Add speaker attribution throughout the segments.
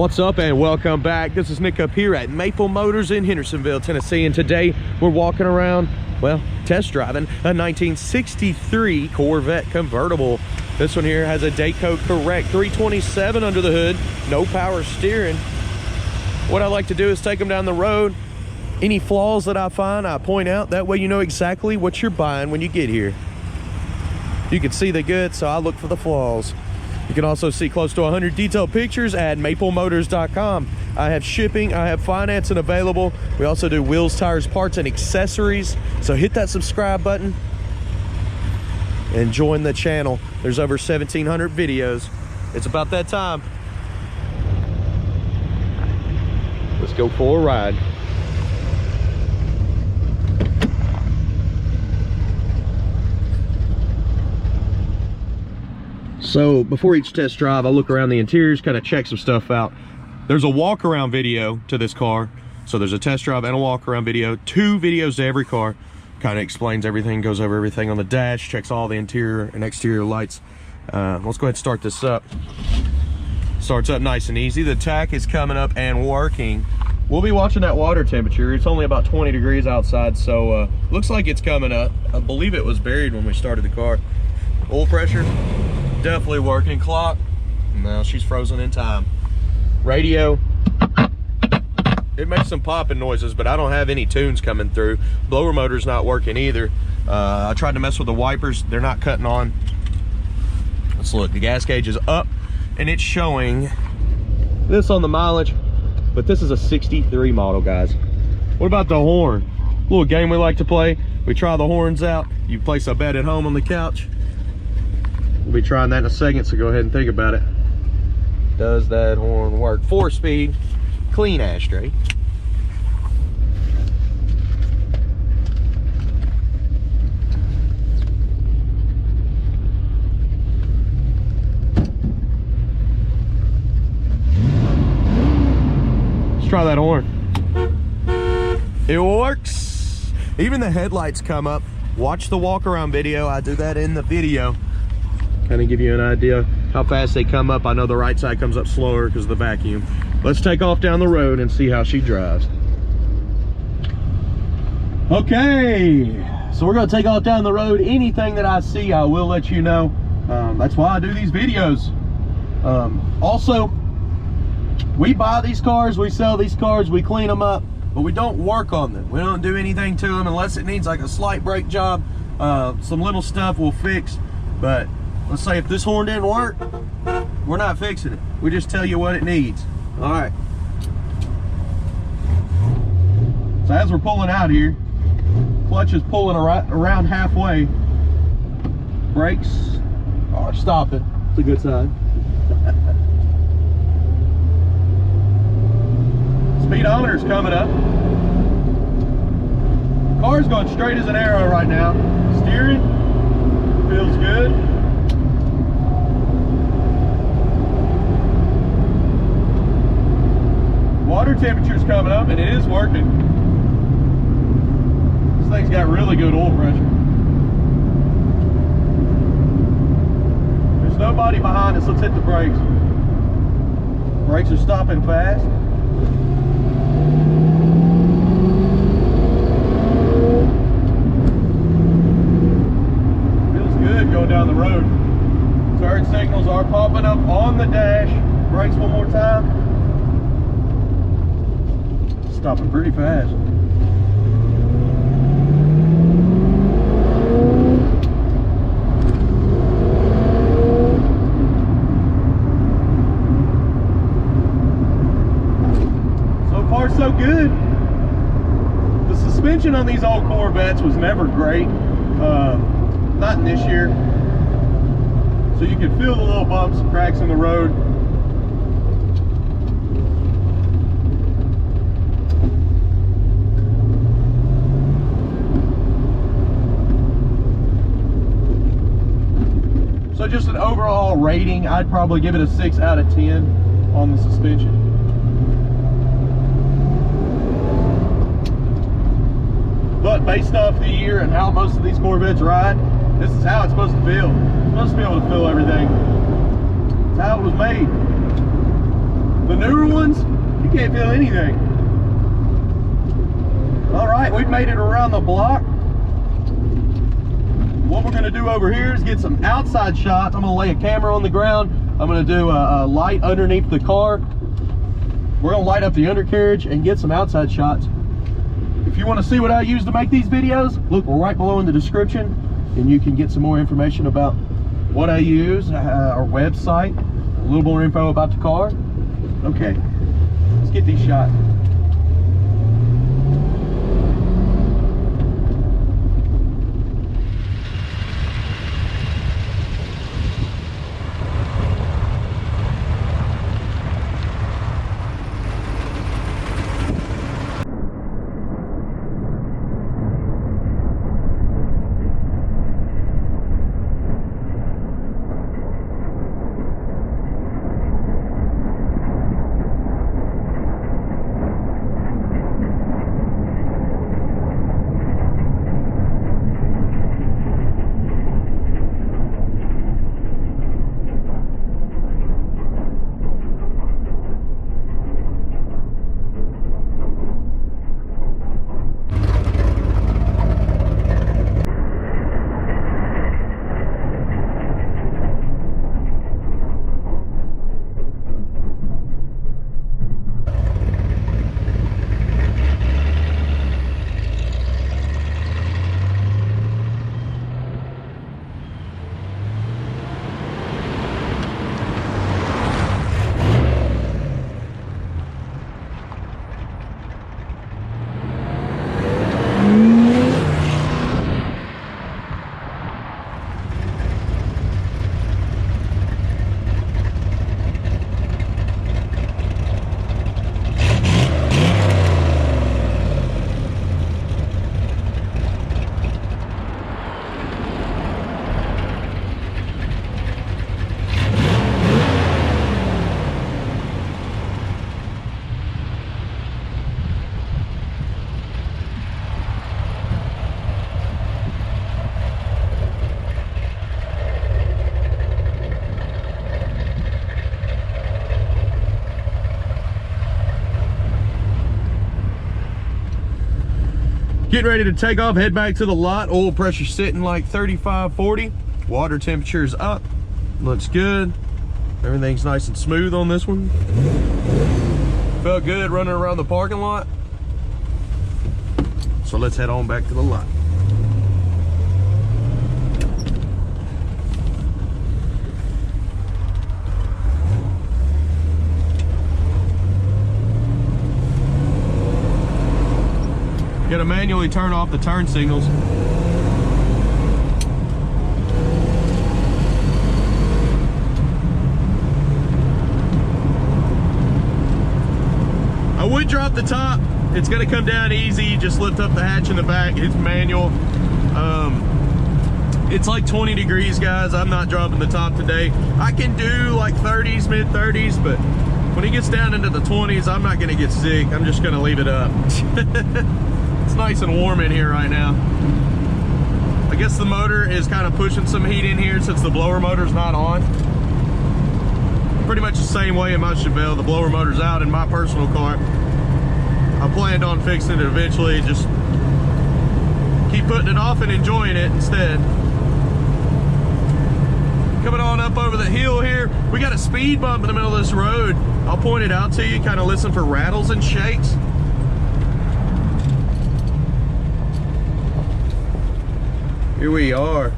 Speaker 1: What's up and welcome back. This is Nick up here at Maple Motors in Hendersonville, Tennessee, and today we're walking around, well, test driving a 1963 Corvette convertible. This one here has a date code correct 327 under the hood, no power steering. What I like to do is take them down the road. Any flaws that I find, I point out. That way you know exactly what you're buying when you get here. You can see the good, so I look for the flaws. You can also see close to 100 detailed pictures at maplemotors.com. I have shipping, I have financing available. We also do wheels, tires, parts, and accessories. So hit that subscribe button and join the channel. There's over 1,700 videos. It's about that time. Let's go for a ride. So before each test drive, I look around the interiors, kind of check some stuff out. There's a walk around video to this car. So there's a test drive and a walk around video, 2 videos to every car. Kind of explains everything, goes over everything on the dash, checks all the interior and exterior lights. Let's go ahead and start this up. Starts up nice and easy. The tach is coming up and working. We'll be watching that water temperature. It's only about 20 degrees outside, so looks like it's coming up. I believe it was buried when we started the car. Oil pressure, definitely working. Clock, no, she's frozen in time. Radio, it makes some popping noises, but I don't have any tunes coming through. Blower motor's not working either. I tried to mess with the wipers, they're not cutting on. Let's look, the gas gauge is up and it's showing this on the mileage, but this is a 63 model, guys. What about the horn? A little game we like to play. We try the horns out. You place a bet at home on the couch. We'll be trying that in a second, so go ahead and think about it. Does that horn work? 4-speed, clean ashtray. Let's try that horn. It works. Even the headlights come up. Watch the walk around video. I do that in the video. Kind of give you an idea how fast they come up. I know the right side comes up slower because of the vacuum. Let's take off down the road and see how she drives. Okay, so we're going to take off down the road. Anything that I see, I will let you know. That's why I do these videos. Also, we buy these cars, we sell these cars, we clean them up, but we don't work on them. We don't do anything to them unless it needs like a slight brake job. Some little stuff we'll fix, but let's say if this horn didn't work, we're not fixing it. We just tell you what it needs. All right. So as we're pulling out here, clutch is pulling around halfway. Brakes are stopping. It's a good sign. Speedometer's coming up. Car's going straight as an arrow right now. Steering feels good. Water temperature's coming up and it is working. This thing's got really good oil pressure. There's nobody behind us. Let's hit the brakes. Brakes are stopping fast. Feels good going down the road. Turn signals are popping up on the dash. Brakes one more time. Stopping pretty fast. So far so good. The suspension on these old Corvettes was never great. Not in this year. So you can feel the little bumps and cracks in the road. So just an overall rating, I'd probably give it a 6 out of 10 on the suspension. But based off the year and how most of these Corvettes ride, this is how it's supposed to feel. It's supposed to be able to feel everything. It's how it was made. The newer ones, you can't feel anything. All right, we've made it around the block. What we're gonna do over here is get some outside shots. I'm gonna lay a camera on the ground. I'm gonna do a light underneath the car. We're gonna light up the undercarriage and get some outside shots. If you wanna see what I use to make these videos, look right below in the description, and you can get some more information about what I use, our website, a little more info about the car. Okay, let's get these shots. Getting ready to take off, head back to the lot. Oil pressure sitting like 35, 40. Water temperature's up. Looks good. Everything's nice and smooth on this one. Felt good running around the parking lot. So let's head on back to the lot. Gotta manually turn off the turn signals. I would drop the top. It's gonna come down easy. Just lift up the hatch in the back. It's manual. It's like 20 degrees, guys. I'm not dropping the top today. I can do like 30s, mid 30s, but when it gets down into the 20s, I'm not gonna get sick. I'm just gonna leave it up. It's nice and warm in here right now. I guess the motor is kind of pushing some heat in here since the blower motor's not on. Pretty much the same way in my Chevelle. The blower motor's out in my personal car. I planned on fixing it eventually. Just keep putting it off and enjoying it instead. Coming on up over the hill here. We got a speed bump in the middle of this road. I'll point it out to you. Kind of listen for rattles and shakes. Here we are.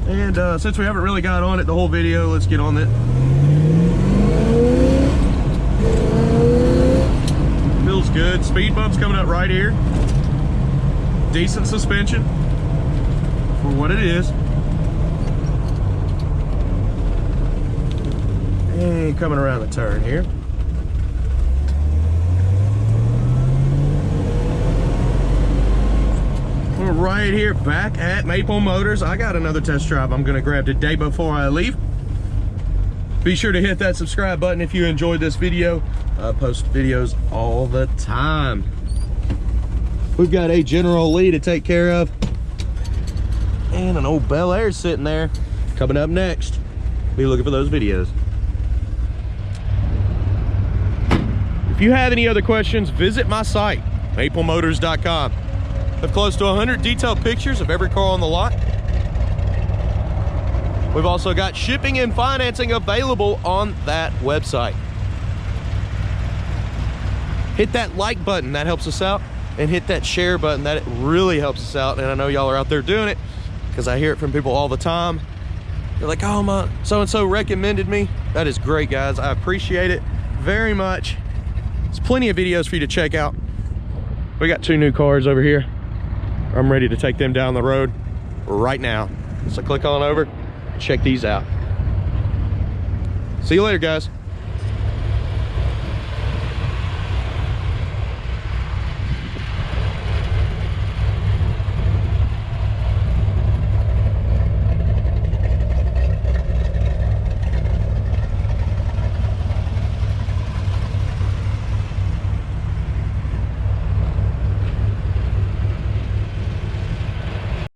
Speaker 1: And since we haven't really got on it the whole video, let's get on it. Feels good. Speed bump's coming up right here. Decent suspension for what it is. And coming around the turn here. We're right here back at Maple Motors. I got another test drive I'm gonna grab today before I leave. Be sure to hit that subscribe button if you enjoyed this video. I post videos all the time. We've got a General Lee to take care of. And an old Bel Air sitting there. Coming up next. Be looking for those videos. If you have any other questions, visit my site, maplemotors.com. I have close to 100 detailed pictures of every car on the lot. We've also got shipping and financing available on that website. Hit that like button, that helps us out, and hit that share button, that really helps us out. And I know y'all are out there doing it because I hear it from people all the time. They're like, oh, my so-and-so recommended me. That is great, guys. I appreciate it very much. There's plenty of videos for you to check out. We got 2 new cars over here. I'm ready to take them down the road right now. So click on over, check these out. See you later, guys.